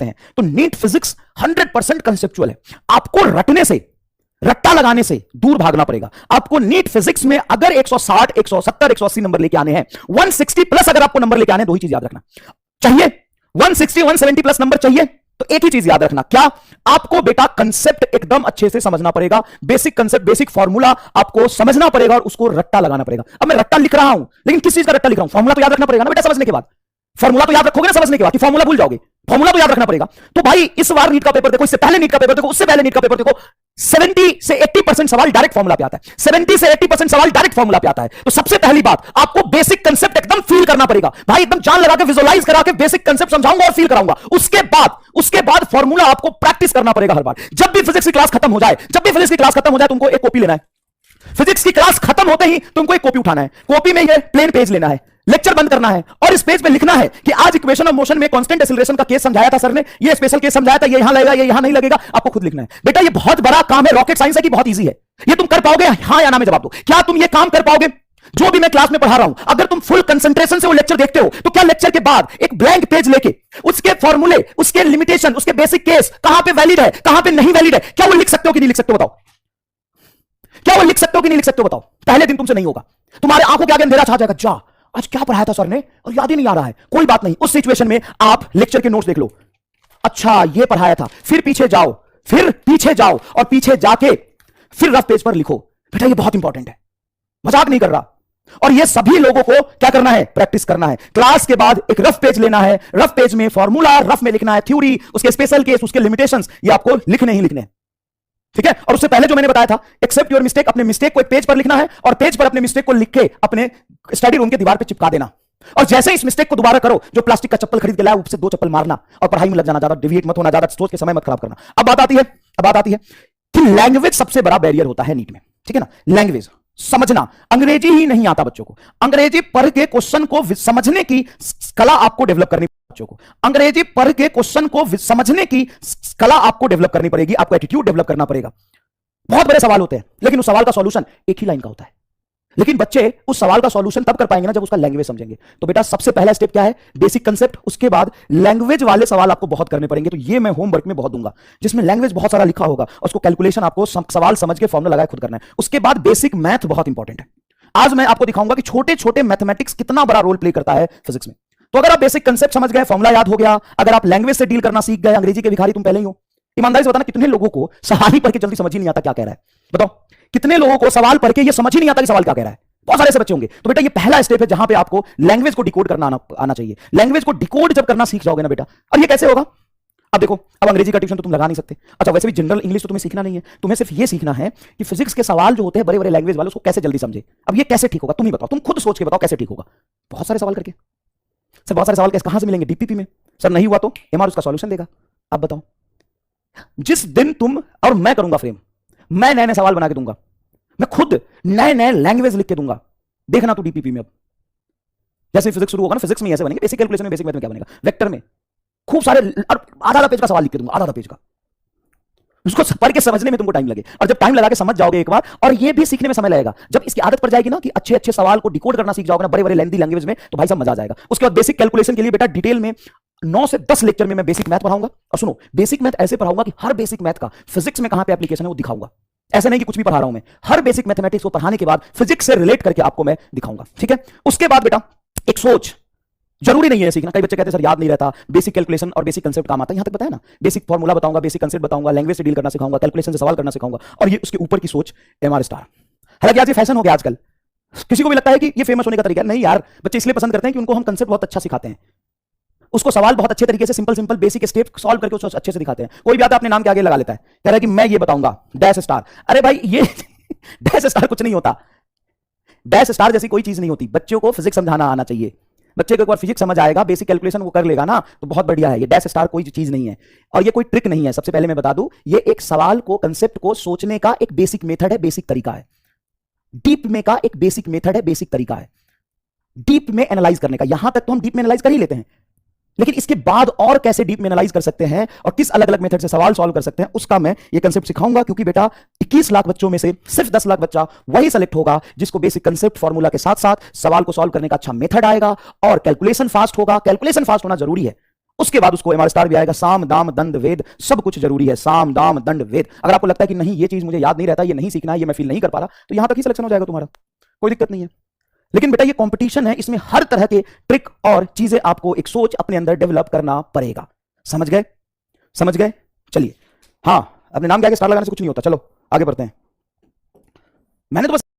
हैं। तो NEET physics 100% conceptual है। आपको रटने से, रट्टा लगाने से दूर भागना पड़ेगा। आपको नीट फिजिक्स में अगर 160, 170, 180 नंबर लेके आने हैं, 160 प्लस अगर आपको नंबर लेके आने, दो ही चीज याद रखना चाहिए। 160, 170 प्लस नंबर चाहिए तो एक ही चीज याद रखना, क्या? आपको बेटा कंसेप्ट एकदम अच्छे से समझना पड़ेगा। बेसिक कंसेप्ट, बेसिक फॉर्मूला आपको समझना पड़ेगा और उसको रट्टा लगाना पड़ेगा। अब मैं रट्टा लिख रहा हूं, लेकिन किस चीज का रट्टा लिख रहा हूं? फॉर्मूला तो याद रखना पड़ेगा ना बेटा समझने के बाद। फॉर्मूला तो याद रखोगे ना समझने के बाद, कि फॉर्मूला भूल जाओगे? फॉर्मूला तो याद रखना पड़ेगा। तो भाई इस बार नीट का पेपर देखो, इससे पहले नीट का पेपर देखो, उससे पहले नीट का पेपर देखो, 70 से 80% सवाल डायरेक्ट फॉर्मूला पे आता है। 70 से 80% सवाल डायरेक्ट फॉर्मूला पे आता है। तो सबसे पहली बात, आपको बेसिक कंसेप्ट एकदम फील करना पड़ेगा भाई, एकदम जान लगा के, विजुअलाइज करा के बेसिक कंसेप्ट समझाऊंगा और फील कराऊंगा। उसके बाद फॉर्मूला आपको प्रैक्टिस करना पड़ेगा हर बार। जब भी फिजिक्स की क्लास खत्म हो जाए, तुमको एक कॉपी लेना है। फिजिक्स की क्लास खत्म होते ही तुमको एक कॉपी उठाना है। कॉपी में ये प्लेन पेज लेना है, लेक्चर बंद करना है और इस पेज पे लिखना है कि आज इक्वेशन ऑफ मोशन में कांस्टेंट एक्सीलरेशन का केस समझाया था सर ने, ये स्पेशल केस समझाया था, ये यहां लगेगा, ये यहां नहीं लगेगा, आपको खुद लिखना है। बेटा ये बहुत बड़ा काम है, रॉकेट साइंस है कि बहुत इजी है? ये तुम कर पाओगे? हां या ना में जवाब दो। क्या तुम ये काम कर पाओगे? जो भी मैं क्लास में पढ़ा रहा हूं, अगर तुम फुल कंसंट्रेशन से वो लेक्चर देखते हो, तो क्या लेक्चर के बाद एक ब्लैंक पेज लेके उसके फॉर्मूले, उसके लिमिटेशन, उसके बेसिक केस, कहां पे वैलिड है, कहां पे नहीं वैलिड है, क्या वो लिख सकते हो कि नहीं लिख सकते हो? बताओ, क्या वो लिख सकते हो कि नहीं लिख सकते हो? बताओ। पहले दिन तुमसे नहीं होगा, तुम्हारे आंखों के आगे अंधेरा छा जाएगा, जा आज क्या पढ़ाया था सर ने और याद ही नहीं आ रहा है। कोई बात नहीं, उस सिचुएशन में आप लेक्चर के नोट्स देख लो, अच्छा ये पढ़ाया था, फिर पीछे जाओ, फिर पीछे जाओ और पीछे जाके फिर रफ पेज पर लिखो। बेटा ये बहुत इंपॉर्टेंट है, मजाक नहीं कर रहा। और ये सभी लोगों को क्या करना है? प्रैक्टिस करना है। क्लास के बाद एक रफ पेज लेना है, रफ पेज में फॉर्मूला रफ में लिखना है, थ्योरी, उसके स्पेशल केस, उसके लिमिटेशंस, ये आपको लिखने ही लिखने हैं, ठीक है? और उससे पहले जो मैंने बताया था, एक्सेप्ट योर मिस्टेक, अपने मिस्टेक को एक पेज पर लिखना है और पेज पर अपने मिस्टेक को लिख के अपने स्टडी रूम के दीवार पे चिपका देना। और जैसे इस मिस्टेक को दोबारा करो, जो प्लास्टिक का चप्पल खरीद के लाया उससे 2 चप्पल मारना और पढ़ाई में लग जाना, ज्यादा डिविएट मत होना, ज्यादा सोच के समय मत खराब करना। अब बात आती है कि लैंग्वेज सबसे बड़ा बैरियर होता है नीट में, ठीक है ना? लैंग्वेज समझना, अंग्रेजी ही नहीं आता बच्चों को, अंग्रेजी पढ़ के क्वेश्चन को समझने की कला आपको डेवलप करनी बच्चों को, अंग्रेजी पढ़ के क्वेश्चन को समझने की कला आपको डेवलप करनी पड़ेगी, आपको एटीट्यूड डेवलप करना पड़ेगा। बहुत बड़े सवाल होते हैं, लेकिन उस सवाल का सॉल्यूशन एक ही लाइन का होता है, लेकिन बच्चे उस सवाल का सॉल्यूशन तब कर पाएंगे ना जब उसका लैंग्वेज समझेंगे। तो बेटा सबसे पहला स्टेप क्या है? Basic concept. उसके बाद लैंग्वेज वाले सवाल आपको बहुत करने पड़ेंगे, तो ये मैं होमवर्क में बहुत दूंगा, जिसमें लैंग्वेज बहुत सारा लिखा होगा, उसको कैलकुलेशन आपको सवाल समझ के फॉर्मूला लगाए खुद करना है। उसके बाद बेसिक मैथ बहुत इंपॉर्टेंट है। आज मैं आपको दिखाऊंगा कि छोटे छोटे मैथमेटिक्स कितना बड़ा रोल प्ले करता है फिजिक्स में। तो अगर आप बेसिक कंसेप्ट समझ गए, फॉर्मूला याद हो गया, अगर आप लैंग्वेज से डील करना सीख गए, अंग्रेजी के भिखारी तुम पहले ही हो। ईमानदारी से बताना, कितने लोगों को सवाल ही पढ़ के जल्दी समझ ही नहीं आता क्या कह रहा है? बताओ, कितने लोगों को सवाल पढ़ के ये समझ ही नहीं आता कि सवाल क्या कह रहा है? बहुत सारे ऐसे बच्चे होंगे। तो बेटा ये पहला स्टेप है जहां पे आपको लैंग्वेज को डिकोड करना आना चाहिए। लैंग्वेज को डिकोड जब करना सीख जाओगे ना बेटा, और ये कैसे होगा? अब देखो, अब अंग्रेजी का ट्यूशन तो तुम लगा नहीं सकते, अच्छा वैसे भी जनरल इंग्लिश तो तुम्हें सीखना नहीं है, तुम्हें सिर्फ ये सीखना है कि फिजिक्स के सवाल जो होते हैं बड़े बड़े लैंग्वेज वाले, उसको कैसे जल्दी समझे। अब ये कैसे ठीक होगा? तुम ही बताओ, तुम खुद सोच के बताओ कैसे ठीक होगा। बहुत सारे सवाल करके सर, बहुत सारे सवाल कहां से मिलेंगे? डीपीपी में। सर नहीं हुआ तो एमआर उसका सॉल्यूशन देगा। अब बताओ, जिस दिन तुम और मैं करूंगा फ्रेम, मैं नए नए सवाल बना के दूंगा, मैं खुद नए नए लैंग्वेज लिख के दूंगा, देखना तू डीपीपी में। अब जैसे फिजिक्स शुरू होगा ना, फिजिक्स में ऐसे बनेंगे, बेसिक कैलकुलेशन में, बेसिक मैथ में क्या बनेगा, वेक्टर में खूब सारे आधा पेज का सवाल लिख के दूंगा, आधा पेज का। उसको पढ़ के समझने में तुमको टाइम लगे, और जब टाइम लगा के समझ जाओगे एक बार, और ये भी सीखने में समय लगेगा, जब इसकी आदत पड़ जाएगी ना कि अच्छे अच्छे सवाल को डिकोड करना सीख जाओगे ना बड़े बड़े लेंथी लैंग्वेज में, तो भाई सब मजा आ जाएगा। उसके बाद बेसिक कैलकुलेशन के लिए बेटा डिटेल में 9 से 10 लेक्चर में मैं बेसिक मैथ पढ़ाऊंगा। और सुनो, बेसिक मैथ ऐसे पढ़ाऊंगा कि हर बेसिक मैथ का फिजिक्स में कहां पे एप्लीकेशन है वो दिखाऊंगा। ऐसा नहीं कि कुछ भी पढ़ा रहा हूं मैं, हर बेसिक मैथमेटिक्स को पढ़ाने के बाद फिजिक्स से रिलेट करके आपको मैं दिखाऊंगा, ठीक है? उसके बाद बेटा एक सोच, जरूरी नहीं है सीखना। कई बच्चे कहते हैं सर याद नहीं रहता, बेसिक कैलकुलेशन और बेसिक कंसेप्ट काम आता है, यहां तक बताया ना। बेसिक फॉर्मूला बताऊंगा, बेसिक कंसेप्ट बताऊंगा, लैंग्वेज से डील करना सिखाऊंगा, कैलकुलेशन से सवाल करना सिखाऊंगा, और ये उसके ऊपर की सोच एमआर स्टार। हालांकि आज ये फैशन हो गया आजकल, किसी को भी लगता है कि ये फेमस होने का तरीका नहीं यार, बच्चे इसलिए पसंद करते हैं कि उनको हम कंसेप्ट बहुत अच्छा सिखाते हैं, उसको सवाल बहुत अच्छे तरीके से सिंपल बेसिक स्टेप सॉल्व करके उसको अच्छे से दिखाते हैं। कोई भी आता है अपने नाम के आगे लगा लेता है, कह रहा है कि मैं ये बताऊंगा डैश स्टार। अरे भाई ये डैश स्टार कुछ नहीं होता, डैश स्टार जैसी कोई चीज नहीं होती। बच्चों को फिजिक्स समझाना आना चाहिए। बच्चे को एक बार फिजिक्स समझ आएगा, बेसिक कैलकुलेशन वो कर लेगा ना, तो बहुत बढ़िया है। ये डैश स्टार कोई चीज नहीं है, और ये कोई ट्रिक नहीं है। सबसे पहले मैं बता दूं, ये एक सवाल को, कंसेप्ट को सोचने का एक बेसिक मेथड है, बेसिक तरीका है। डीप में का एक बेसिक मेथड है, बेसिक तरीका है डीप में एनालाइज करने का। यहां तक तो हम डीप में एनालाइज कर ही लेते हैं, लेकिन इसके बाद और कैसे डीप में एनालाइज कर सकते हैं और किस अलग अलग मेथड से सवाल सॉल्व कर सकते हैं, उसका मैं ये कंसेप्ट सिखाऊंगा। क्योंकि बेटा 21 लाख बच्चों में से सिर्फ 10 लाख बच्चा वही सेलेक्ट होगा जिसको बेसिक कंसेप्ट फॉर्मूला के साथ साथ सवाल को सॉल्व करने का अच्छा मेथड आएगा और कैलकुलेशन फास्ट होगा। कैलकुलेशन फास्ट होना जरूरी है, उसके बाद उसको एमआर स्टार भी आएगा। साम दाम दंड वेद सब कुछ जरूरी है, साम दाम दंड वेद। अगर आपको लगता है कि नहीं ये चीज मुझे याद नहीं रहता, ये नहीं सीखना है, ये मैं फील नहीं कर पा रहा, तो यहां तक ही सिलेक्शन हो जाएगा तुम्हारा, कोई दिक्कत नहीं है। लेकिन बेटा ये कंपटीशन है, इसमें हर तरह के ट्रिक और चीजें आपको एक सोच अपने अंदर डेवलप करना पड़ेगा। समझ गए? समझ गए? चलिए, हाँ, अपने नाम के आगे स्टार लगाने से कुछ नहीं होता। चलो आगे बढ़ते हैं। मैंने तो बस